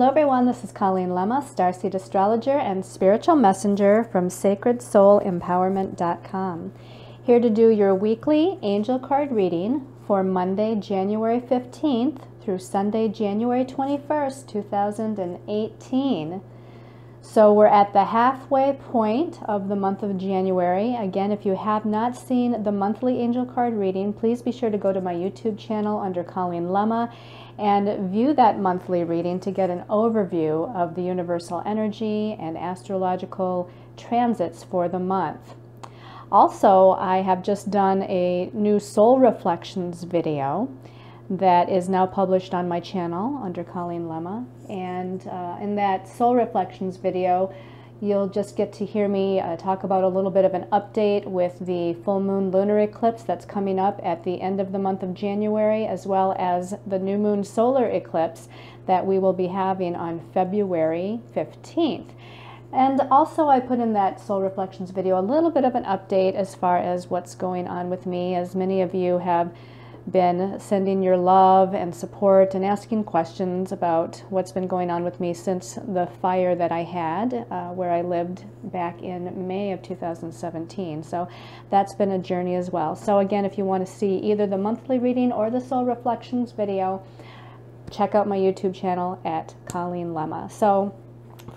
Hello everyone, this is Colleen Lemma, starseed astrologer and spiritual messenger from sacredsoulempowerment.com. Here to do your weekly angel card reading for Monday, January 15th through Sunday, January 21st, 2018. So we're at the halfway point of the month of January. Again, if you have not seen the monthly angel card reading, please be sure to go to my YouTube channel under Colleen Lemma and view that monthly reading to get an overview of the universal energy and astrological transits for the month. Also, I have just done a new soul reflections video that is now published on my channel under Colleen Lemma, and in that soul reflections video you'll just get to hear me talk about a little bit of an update with the full moon lunar eclipse that's coming up at the end of the month of January, as well as the new moon solar eclipse that we will be having on February 15th. And also I put in that soul reflections video a little bit of an update as far as what's going on with me, as many of you have been sending your love and support and asking questions about what's been going on with me since the fire that I had where I lived back in May of 2017. So that's been a journey as well. So again, if you want to see either the monthly reading or the soul reflections video, check out my YouTube channel at Colleen Lemma. So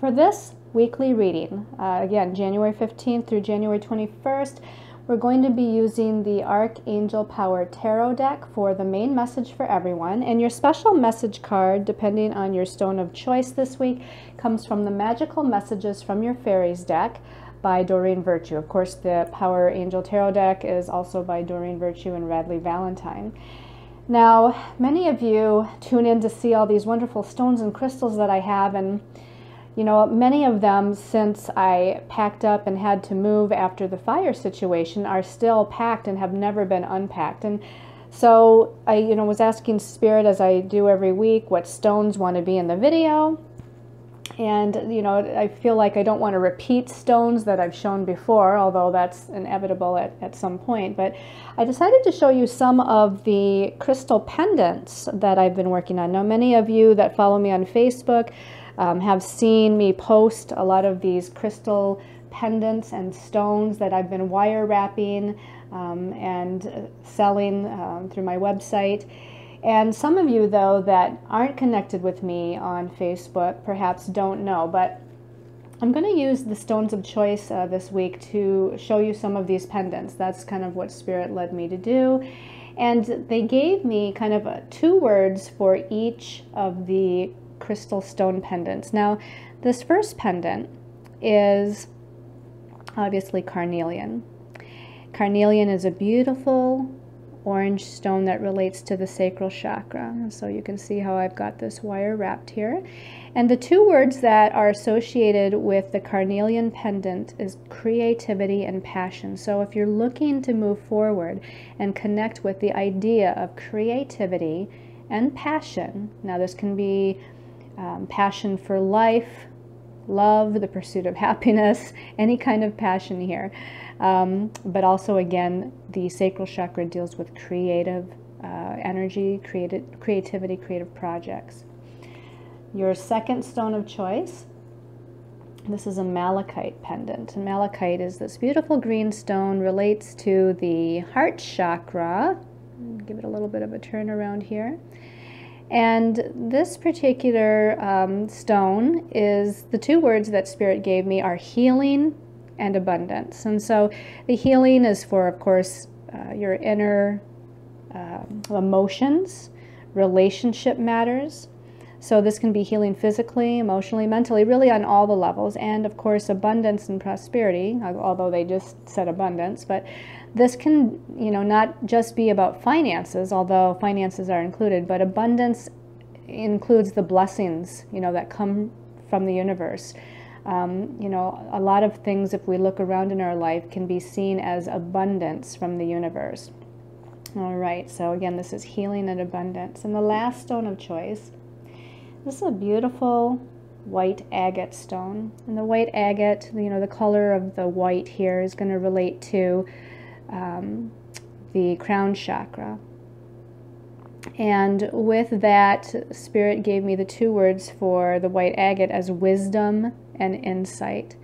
for this weekly reading, again, January 15th through January 21st, we're going to be using the Archangel Power Tarot deck for the main message for everyone. And your special message card, depending on your stone of choice this week, comes from the Magical Messages from Your Fairies deck by Doreen Virtue. Of course, the Power Angel Tarot deck is also by Doreen Virtue and Radley Valentine. Now, many of you tune in to see all these wonderful stones and crystals that I have, and you know, many of them, since I packed up and had to move after the fire situation, are still packed and have never been unpacked. And so I, was asking Spirit, as I do every week, what stones want to be in the video. And, I feel like I don't want to repeat stones that I've shown before, although that's inevitable at some point. But I decided to show you some of the crystal pendants that I've been working on. Now, many of you that follow me on Facebook have seen me post a lot of these crystal pendants and stones that I've been wire wrapping and selling through my website. And some of you, though, that aren't connected with me on Facebook perhaps don't know, but I'm going to use the stones of choice this week to show you some of these pendants. That's kind of what Spirit led me to do. And they gave me kind of two words for each of the crystal stone pendants. Now, this first pendant is obviously carnelian. Carnelian is a beautiful orange stone that relates to the sacral chakra. So you can see how I've got this wire wrapped here. And the two words that are associated with the carnelian pendant is creativity and passion. So if you're looking to move forward and connect with the idea of creativity and passion, now this can be passion for life, love, the pursuit of happiness, any kind of passion here. But also, again, the sacral chakra deals with creative energy, creativity, creative projects. Your second stone of choice, this is a malachite pendant. And malachite is this beautiful green stone, relates to the heart chakra. Give it a little bit of a turn around here. And this particular stone is, the two words that Spirit gave me are healing and abundance. And so the healing is for, of course, your inner emotions, relationship matters. So this can be healing physically, emotionally, mentally, really on all the levels. And of course, abundance and prosperity, although they just said abundance, but this can, not just be about finances, although finances are included, but abundance includes the blessings, that come from the universe. A lot of things, if we look around in our life, can be seen as abundance from the universe. All right, so again, this is healing and abundance. And the last stone of choice, this is a beautiful white agate stone. And the white agate, the color of the white here is going to relate to the crown chakra. And with that, Spirit gave me the two words for the white agate as wisdom and insight.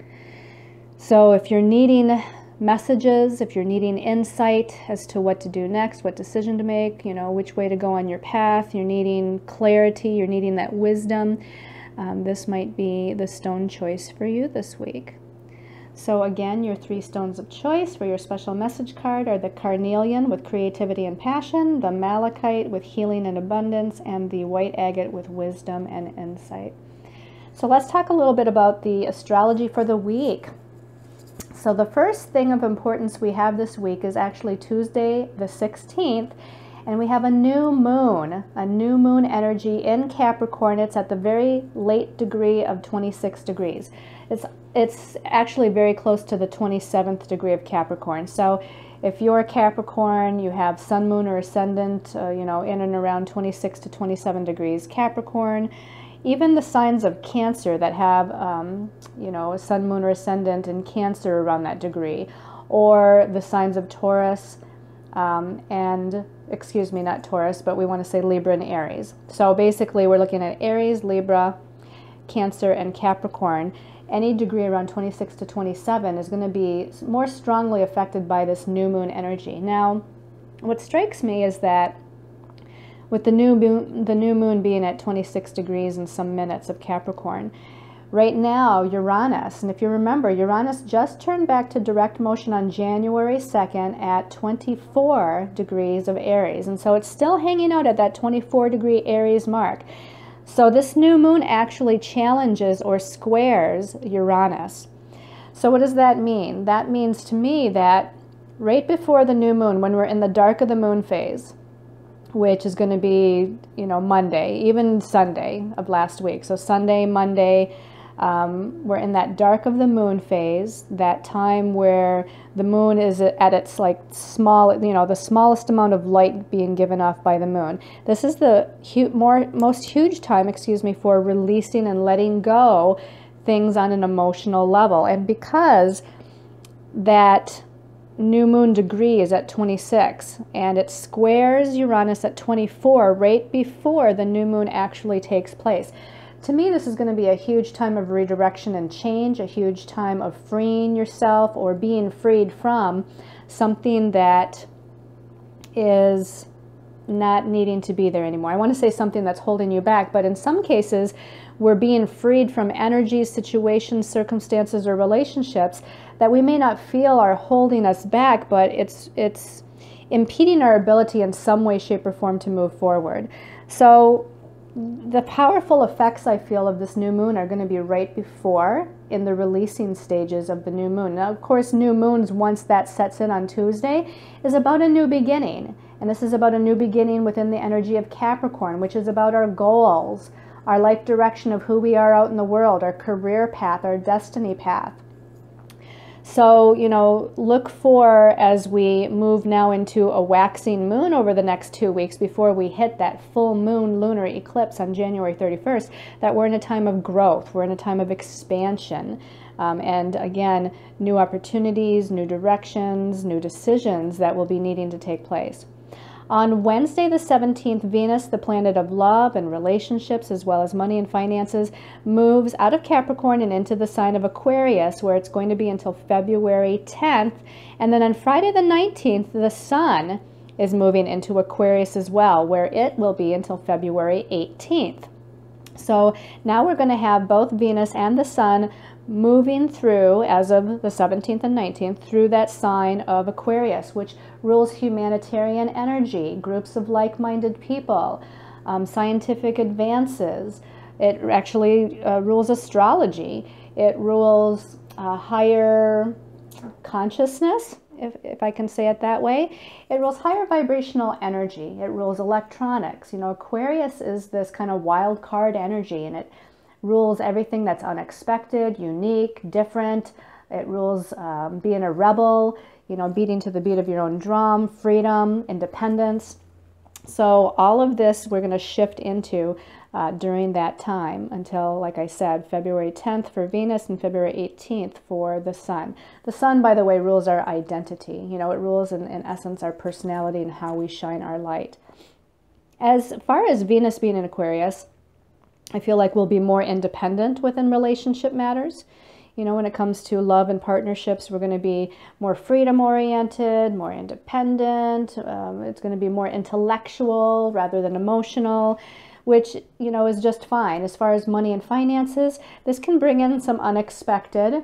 So if you're needing messages, if you're needing insight as to what to do next, what decision to make, which way to go on your path, you're needing clarity, you're needing that wisdom, this might be the stone choice for you this week. So again, your 3 stones of choice for your special message card are the carnelian with creativity and passion, the malachite with healing and abundance, and the white agate with wisdom and insight. So let's talk a little bit about the astrology for the week. So the first thing of importance we have this week is actually Tuesday the 16th, and we have a new moon energy in Capricorn. It's at the very late degree of 26 degrees. It's actually very close to the 27th degree of Capricorn. So if you're Capricorn, you have sun, moon, or ascendant, in and around 26 to 27 degrees Capricorn. Even the signs of Cancer that have, a sun, moon, or ascendant in Cancer around that degree, or the signs of Taurus not Taurus, but we want to say Libra and Aries. So basically we're looking at Aries, Libra, Cancer, and Capricorn. Any degree around 26 to 27 is going to be more strongly affected by this new moon energy. Now, what strikes me is that with the new moon being at 26 degrees and some minutes of Capricorn, right now Uranus, and if you remember, Uranus just turned back to direct motion on January 2nd at 24 degrees of Aries, and so it's still hanging out at that 24 degree Aries mark. So this new moon actually challenges or squares Uranus. So what does that mean? That means to me that right before the new moon, when we're in the dark of the moon phase, which is going to be, Monday, even Sunday of last week. So Sunday, Monday, we're in that dark of the moon phase, that time where the moon is at its small, the smallest amount of light being given off by the moon. This is the most huge time, for releasing and letting go things on an emotional level. And because that new moon degree is at 26 and it squares Uranus at 24 right before the new moon actually takes place. To me, this is going to be a huge time of redirection and change, a huge time of freeing yourself or being freed from something that is not needing to be there anymore. I want to say something that's holding you back, but in some cases, we're being freed from energies, situations, circumstances, or relationships that we may not feel are holding us back, but it's impeding our ability in some way, shape, or form to move forward. So the powerful effects I feel of this new moon are going to be right before, in the releasing stages of the new moon. Now, of course, new moons, once that sets in on Tuesday, is about a new beginning. And this is about a new beginning within the energy of Capricorn, which is about our goals, our life direction of who we are out in the world, our career path, our destiny path. So, look for, as we move now into a waxing moon over the next 2 weeks before we hit that full moon lunar eclipse on January 31st, that we're in a time of growth, we're in a time of expansion. And again, new opportunities, new directions, new decisions that will be needing to take place. On Wednesday the 17th, Venus, the planet of love and relationships as well as money and finances, moves out of Capricorn and into the sign of Aquarius, where it's going to be until February 10th. And then on Friday the 19th, the Sun is moving into Aquarius as well, where it will be until February 18th. So now we're going to have both Venus and the Sun moving through, as of the 17th and 19th, through that sign of Aquarius, which rules humanitarian energy, groups of like-minded people, scientific advances. It actually rules astrology. It rules higher consciousness, if I can say it that way. It rules higher vibrational energy. It rules electronics. Aquarius is this kind of wild card energy, and it rules everything that's unexpected, unique, different. It rules being a rebel, beating to the beat of your own drum, freedom, independence. So all of this we're going to shift into during that time until, like I said, February 10th for Venus and February 18th for the Sun. The Sun, by the way, rules our identity. It rules, in essence, our personality and how we shine our light. As far as Venus being in Aquarius, I feel like we'll be more independent within relationship matters. You know, when it comes to love and partnerships, we're going to be more freedom oriented, more independent. It's going to be more intellectual rather than emotional, which, you know, is just fine. As far as money and finances, this can bring in some unexpected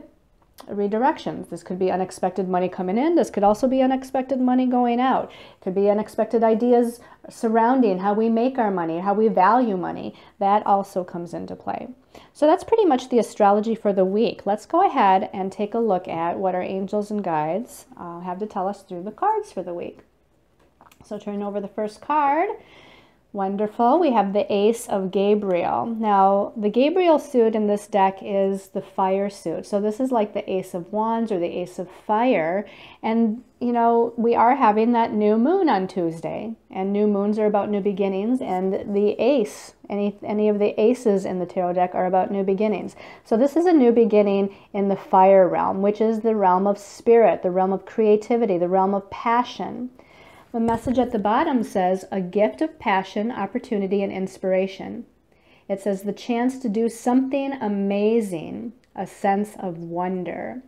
redirections. This could be unexpected money coming in. This could also be unexpected money going out. It could be unexpected ideas surrounding how we make our money, how we value money. That also comes into play. So that's pretty much the astrology for the week. Let's go ahead and take a look at what our angels and guides have to tell us through the cards for the week. So turn over the first card. Wonderful. We have the Ace of Gabriel. Now, the Gabriel suit in this deck is the fire suit. So this is like the Ace of Wands or the Ace of Fire. And, you know, we are having that new moon on Tuesday. And new moons are about new beginnings. And the ace, any of the aces in the tarot deck are about new beginnings. So this is a new beginning in the fire realm, which is the realm of spirit, the realm of creativity, the realm of passion. The message at the bottom says, a gift of passion, opportunity, and inspiration. It says the chance to do something amazing, a sense of wonder.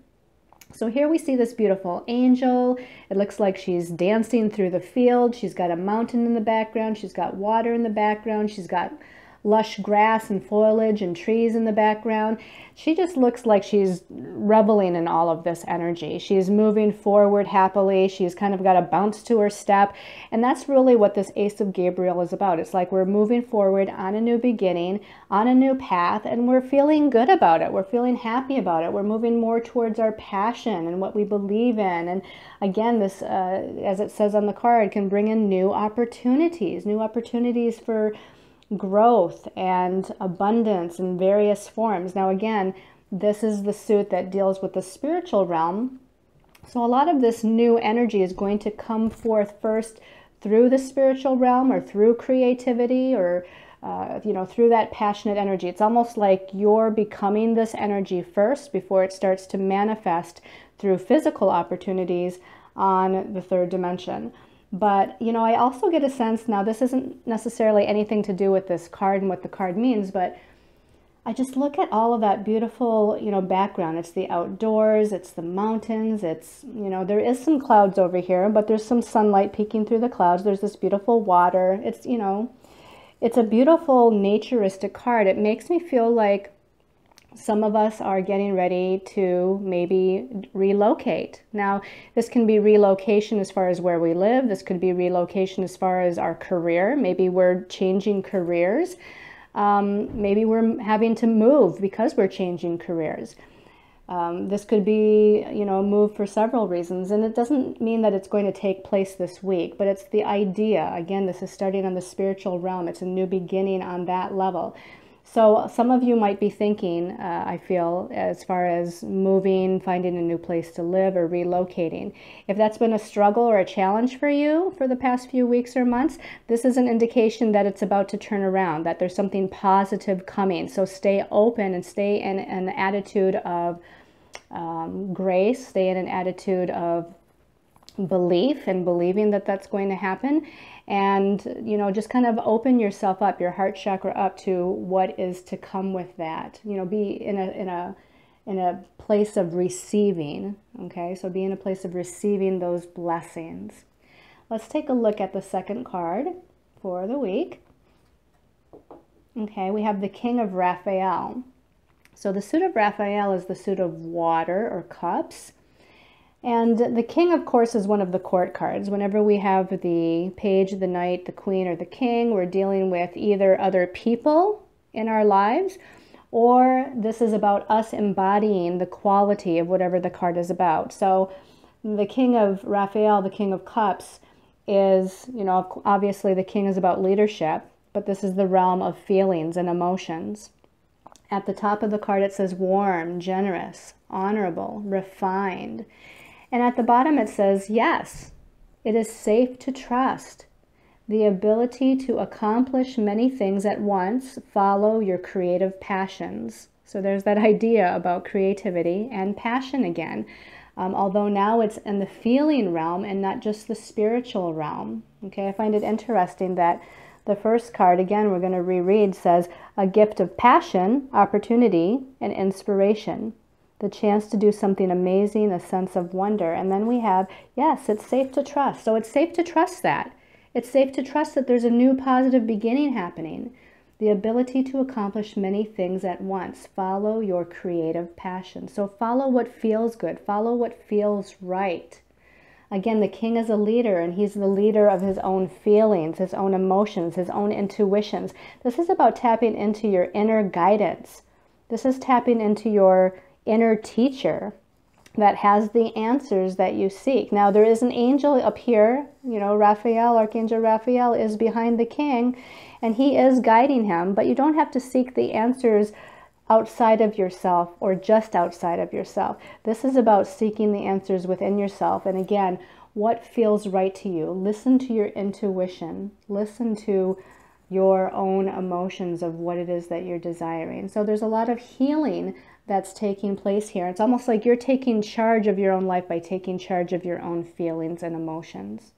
So here we see this beautiful angel. It looks like she's dancing through the field. She's got a mountain in the background. She's got water in the background. She's got lush grass and foliage and trees in the background. She just looks like she's reveling in all of this energy. She's moving forward happily. She's kind of got a bounce to her step. And that's really what this Ace of Gabriel is about. It's like we're moving forward on a new beginning, on a new path, and we're feeling good about it. We're feeling happy about it. We're moving more towards our passion and what we believe in. And again, this, as it says on the card, can bring in new opportunities for growth and abundance in various forms. Now again, this is the suit that deals with the spiritual realm. So a lot of this new energy is going to come forth first through the spiritual realm or through creativity or you know, through that passionate energy. It's almost like you're becoming this energy first before it starts to manifest through physical opportunities on the third dimension. But, you know, I also get a sense, now this isn't necessarily anything to do with this card and what the card means, but I just look at all of that beautiful, you know, background. It's the outdoors, it's the mountains, it's, you know, there is some clouds over here, but there's some sunlight peeking through the clouds. There's this beautiful water. It's, you know, it's a beautiful naturistic card. It makes me feel like some of us are getting ready to maybe relocate. Now, this can be relocation as far as where we live. This could be relocation as far as our career. Maybe we're changing careers. Maybe we're having to move because we're changing careers. This could be, you know, move for several reasons. And it doesn't mean that it's going to take place this week, but it's the idea. Again, this is starting on the spiritual realm. It's a new beginning on that level. So some of you might be thinking, I feel, as far as moving, finding a new place to live, or relocating. If that's been a struggle or a challenge for you for the past few weeks or months, this is an indication that it's about to turn around, that there's something positive coming. So stay open and stay in an attitude of grace, stay in an attitude of belief and believing that that's going to happen. And, you know, just kind of open yourself up, your heart chakra up to what is to come with that. You know, be in a place of receiving, okay? So be in a place of receiving those blessings. Let's take a look at the second card for the week. Okay, we have the King of Raphael. So the suit of Raphael is the suit of water or cups. And the king, of course, is one of the court cards. Whenever we have the page, the knight, the queen, or the king, we're dealing with either other people in our lives, or this is about us embodying the quality of whatever the card is about. So the King of Raphael, the King of Cups, is, you know, obviously the king is about leadership, but this is the realm of feelings and emotions. At the top of the card, it says warm, generous, honorable, refined. And at the bottom it says, yes, it is safe to trust. The ability to accomplish many things at once, follow your creative passions. So there's that idea about creativity and passion again. Although now it's in the feeling realm and not just the spiritual realm. Okay, I find it interesting that The first card, again, we're going to reread, says a gift of passion, opportunity, and inspiration. The chance to do something amazing, a sense of wonder. And then we have, yes, it's safe to trust. So it's safe to trust that. It's safe to trust that there's a new positive beginning happening. The ability to accomplish many things at once. Follow your creative passion. So follow what feels good. Follow what feels right. Again, the king is a leader, and he's the leader of his own feelings, his own emotions, his own intuitions. This is about tapping into your inner guidance. This is tapping into your inner teacher that has the answers that you seek. Now, there is an angel up here, you know, Raphael, Archangel Raphael is behind the king, and he is guiding him, but you don't have to seek the answers outside of yourself or just outside of yourself. This is about seeking the answers within yourself. And again, what feels right to you? Listen to your intuition. Listen to your own emotions of what it is that you're desiring. So there's a lot of healing that's taking place here. It's almost like you're taking charge of your own life by taking charge of your own feelings and emotions.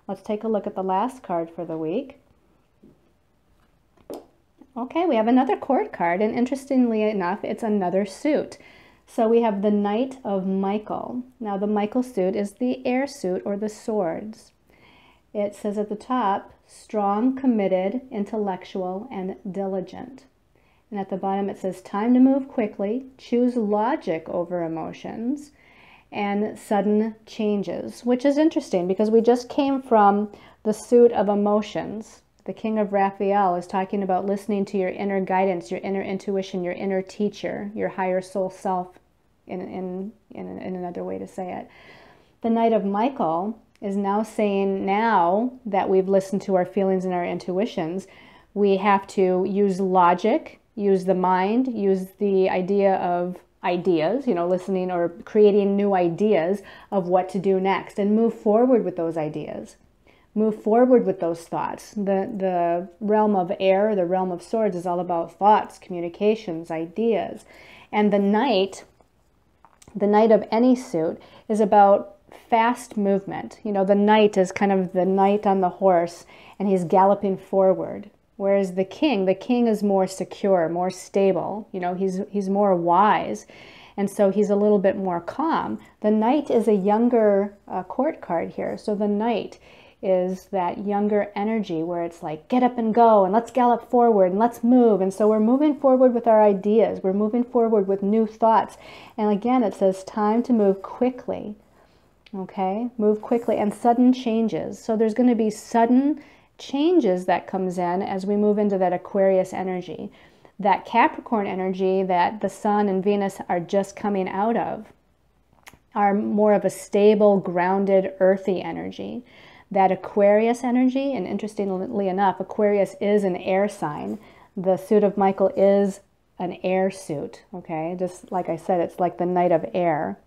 Let's take a look at the last card for the week. Okay, we have another court card, and interestingly enough, it's another suit. So we have the Knight of Michael. Now the Michael suit is the air suit, or the swords. It says at the top, strong, committed, intellectual, and diligent. And at the bottom it says, time to move quickly, choose logic over emotions, and sudden changes, which is interesting because we just came from the suit of emotions. The King of Raphael is talking about listening to your inner guidance, your inner intuition, your inner teacher, your higher soul self, in another way to say it. The Knight of Michael is now saying, now that we've listened to our feelings and our intuitions, we have to use logic, use the mind, use the idea of ideas, you know, listening or creating new ideas of what to do next, and move forward with those ideas. Move forward with those thoughts. The realm of air, the realm of swords, is all about thoughts, communications, ideas. And the knight of any suit is about fast movement. You know, the knight is kind of the knight on the horse, and he's galloping forward. Whereas the king is more secure, more stable. You know, he's more wise. And so he's a little bit more calm. The knight is a younger court card here. So the knight is that younger energy where it's like, get up and go, and let's gallop forward, and let's move. And so we're moving forward with our ideas. We're moving forward with new thoughts. And again, it says time to move quickly. Okay, move quickly, and sudden changes. So there's going to be sudden changes that comes in as we move into that Aquarius energy. That Capricorn energy that the Sun and Venus are just coming out of are more of a stable, grounded, earthy energy. That Aquarius energy, and interestingly enough, Aquarius is an air sign. The suit of Michael is an air suit, okay? Just like I said, it's like the Knight of Air.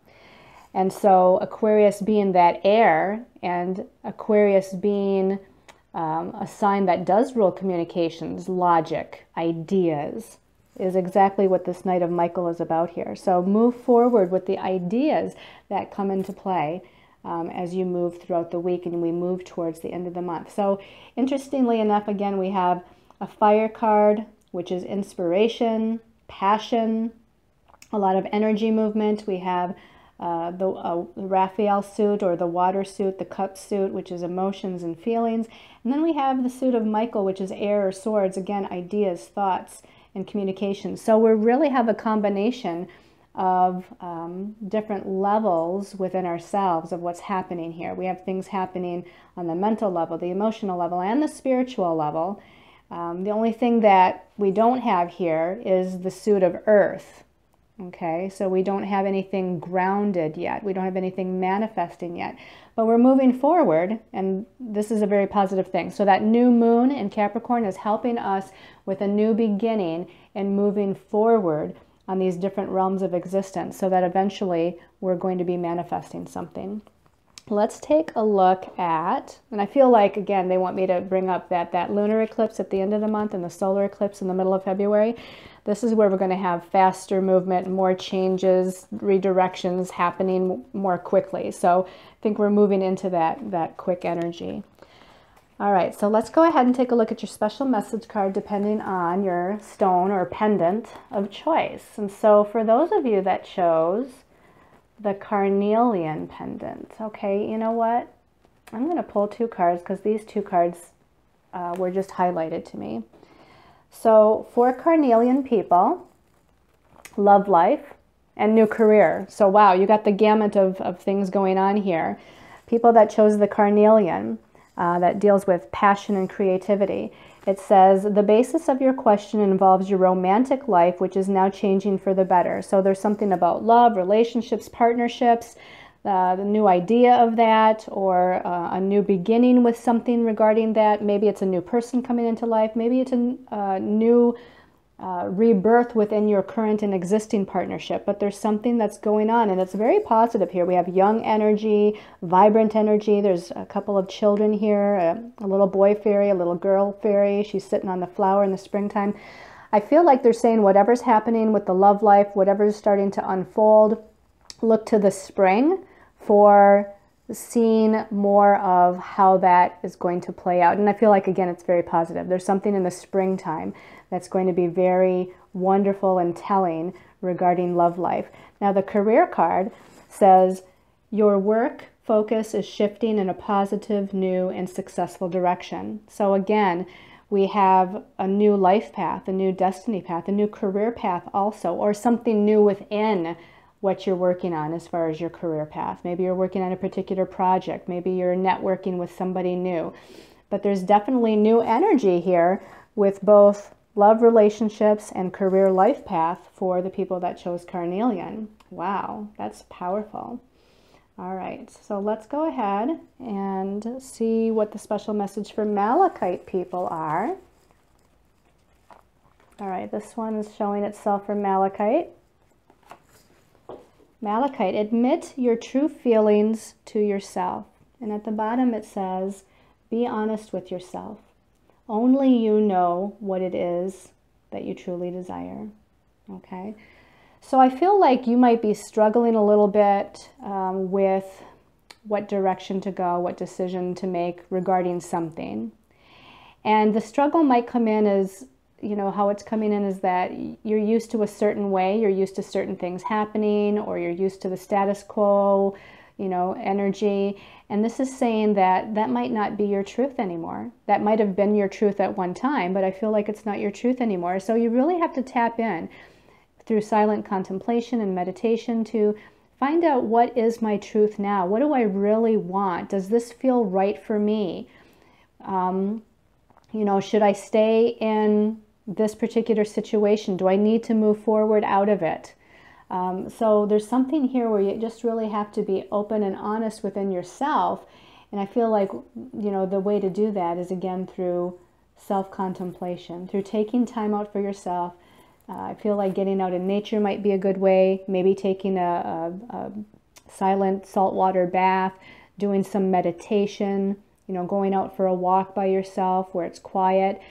And so Aquarius being that air, and Aquarius being a sign that does rule communications, logic, ideas, is exactly what this Knight of Michael is about here. So move forward with the ideas that come into play as you move throughout the week and we move towards the end of the month. So interestingly enough, again, we have a fire card, which is inspiration, passion, a lot of energy movement. We have the Raphael suit, or the water suit, the cup suit, which is emotions and feelings. And then we have the suit of Michael, which is air or swords, again, ideas, thoughts, and communication. So we really have a combination of different levels within ourselves of what's happening here. We have things happening on the mental level, the emotional level, and the spiritual level. The only thing that we don't have here is the suit of earth. Okay, so we don't have anything grounded yet. We don't have anything manifesting yet. But we're moving forward, and this is a very positive thing. So that new moon in Capricorn is helping us with a new beginning and moving forward on these different realms of existence, so that eventually we're going to be manifesting something. Let's take a look at, and I feel like, again, they want me to bring up that lunar eclipse at the end of the month and the solar eclipse in the middle of February. This is where we're going to have faster movement, more changes, redirections happening more quickly. So I think we're moving into that quick energy. All right, so let's go ahead and take a look at your special message card depending on your stone or pendant of choice. And so for those of you that chose the carnelian pendant, okay, you know what? I'm going to pull two cards because these two cards were just highlighted to me. So for carnelian people, love life and new career. So wow, you got the gamut of things going on here. People that chose the carnelian, that deals with passion and creativity. It says, the basis of your question involves your romantic life, which is now changing for the better. So there's something about love, relationships, partnerships, the new idea of that, or a new beginning with something regarding that. Maybe it's a new person coming into life. Maybe it's a new rebirth within your current and existing partnership, but there's something that's going on, and it's very positive here. We have young energy, vibrant energy. There's a couple of children here, a little boy fairy, a little girl fairy. She's sitting on the flower in the springtime. I feel like they're saying whatever's happening with the love life, whatever's starting to unfold, look to the spring for seeing more of how that is going to play out. And I feel like, again, it's very positive. There's something in the springtime that's going to be very wonderful and telling regarding love life. Now, the career card says, your work focus is shifting in a positive, new, and successful direction. So again, we have a new life path, a new destiny path, a new career path also, or something new within what you're working on as far as your career path. Maybe you're working on a particular project. Maybe you're networking with somebody new. But there's definitely new energy here with both love relationships and career life path for the people that chose carnelian. Wow, that's powerful. All right, so let's go ahead and see what the special message for Malachite people are. All right, this one is showing itself for Malachite. Malachite, admit your true feelings to yourself. And at the bottom it says, be honest with yourself. Only you know what it is that you truly desire. Okay? So I feel like you might be struggling a little bit with what direction to go, what decision to make regarding something. And the struggle might come in as, you know, how it's coming in is that you're used to a certain way, you're used to certain things happening, or you're used to the status quo, you know, energy. And this is saying that that might not be your truth anymore. That might have been your truth at one time, but I feel like it's not your truth anymore. So you really have to tap in through silent contemplation and meditation to find out, what is my truth now? What do I really want? Does this feel right for me? You know, should I stay in this particular situation? Do I need to move forward out of it? So there's something here where you just really have to be open and honest within yourself. And I feel like, you know, the way to do that is, again, through self-contemplation, through taking time out for yourself. I feel like getting out in nature might be a good way, maybe taking a silent saltwater bath, doing some meditation, you know, going out for a walk by yourself where it's quiet.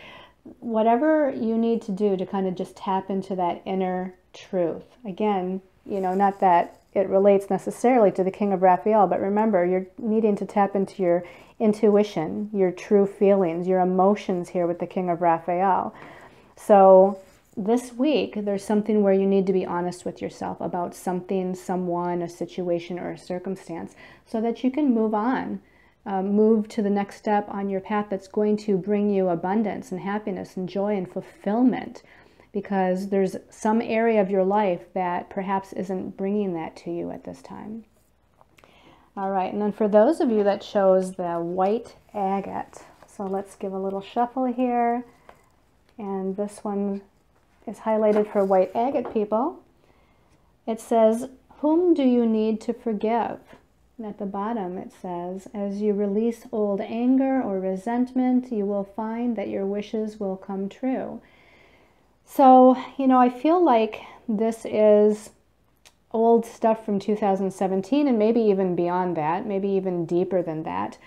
Whatever you need to do to kind of just tap into that inner truth. Again, you know, not that it relates necessarily to the King of Raphael, but remember, you're needing to tap into your intuition, your true feelings, your emotions here with the King of Raphael. So this week, there's something where you need to be honest with yourself about something, someone, a situation, or a circumstance, so that you can move on. Move to the next step on your path that's going to bring you abundance and happiness and joy and fulfillment, because there's some area of your life that perhaps isn't bringing that to you at this time. All right, and then for those of you that chose the white agate, so let's give a little shuffle here, and this one is highlighted for white agate people. It says, whom do you need to forgive? And at the bottom it says, as you release old anger or resentment, you will find that your wishes will come true. So, you know, I feel like this is old stuff from 2017 and maybe even beyond that, maybe even deeper than that.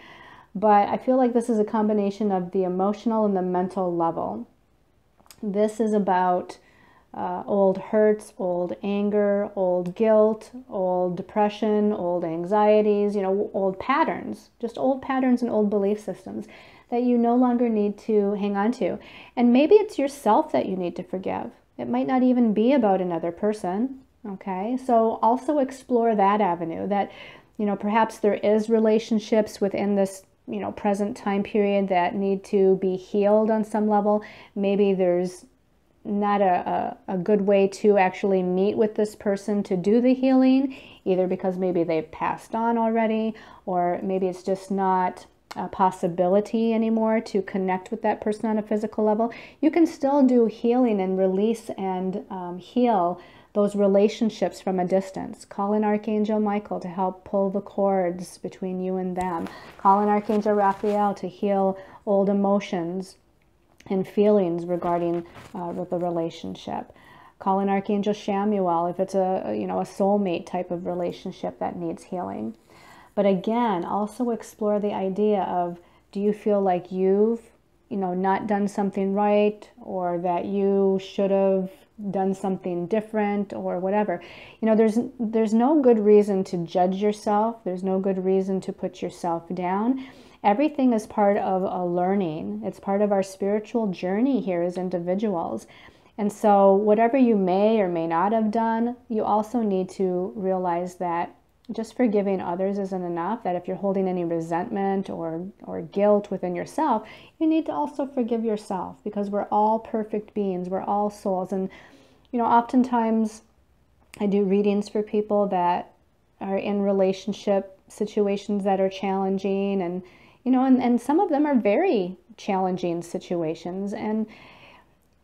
But I feel like this is a combination of the emotional and the mental level. This is about old hurts, old anger, old guilt, old depression, old anxieties, you know, old patterns, just old patterns and old belief systems that you no longer need to hang on to. And maybe it's yourself that you need to forgive. It might not even be about another person, okay? So also explore that avenue, that, you know, perhaps there is relationships within this, you know, present time period that need to be healed on some level. Maybe there's not a good way to actually meet with this person to do the healing, either because maybe they've passed on already, or maybe it's just not a possibility anymore to connect with that person on a physical level. You can still do healing and release and heal those relationships from a distance. Call in Archangel Michael to help pull the cords between you and them. Call in Archangel Raphael to heal old emotions and feelings regarding the relationship. Call in Archangel Shamuel if it's a, you know, a soulmate type of relationship that needs healing. But again, also explore the idea of, do you feel like you've, you know, not done something right, or that you should have done something different, or whatever. You know, there's no good reason to judge yourself. There's no good reason to put yourself down. Everything is part of a learning. It's part of our spiritual journey here as individuals. And so whatever you may or may not have done, you also need to realize that just forgiving others isn't enough, that if you're holding any resentment or guilt within yourself, you need to also forgive yourself, because we're all perfect beings. We're all souls. And, you know, oftentimes I do readings for people that are in relationship situations that are challenging, and, you know, and some of them are very challenging situations, and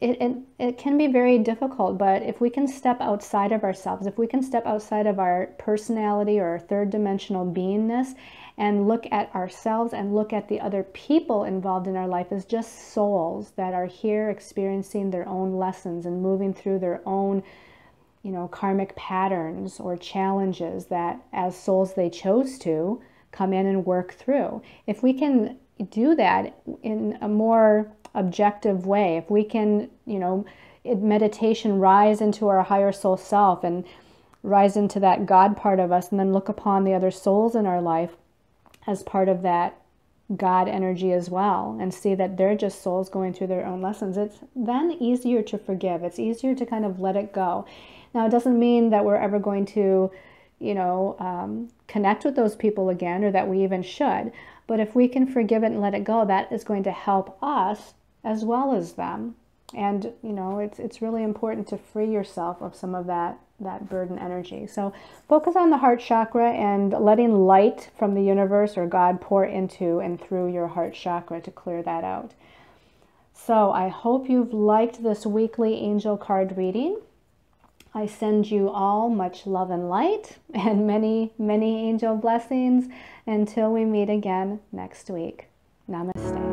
it can be very difficult. But if we can step outside of ourselves, if we can step outside of our personality or our third dimensional beingness, and look at ourselves and look at the other people involved in our life as just souls that are here experiencing their own lessons and moving through their own, you know, karmic patterns or challenges that as souls they chose to come in and work through. If we can do that in a more objective way, if we can, you know, in meditation, rise into our higher soul self and rise into that God part of us, and then look upon the other souls in our life as part of that God energy as well, and see that they're just souls going through their own lessons, it's then easier to forgive. It's easier to kind of let it go. Now, it doesn't mean that we're ever going to, you know, connect with those people again, or that we even should. But if we can forgive it and let it go, that is going to help us as well as them. And, you know, it's really important to free yourself of some of that burden energy. So focus on the heart chakra and letting light from the universe or God pour into and through your heart chakra to clear that out. So I hope you've liked this weekly angel card reading. I send you all much love and light and many, many angel blessings until we meet again next week. Namaste.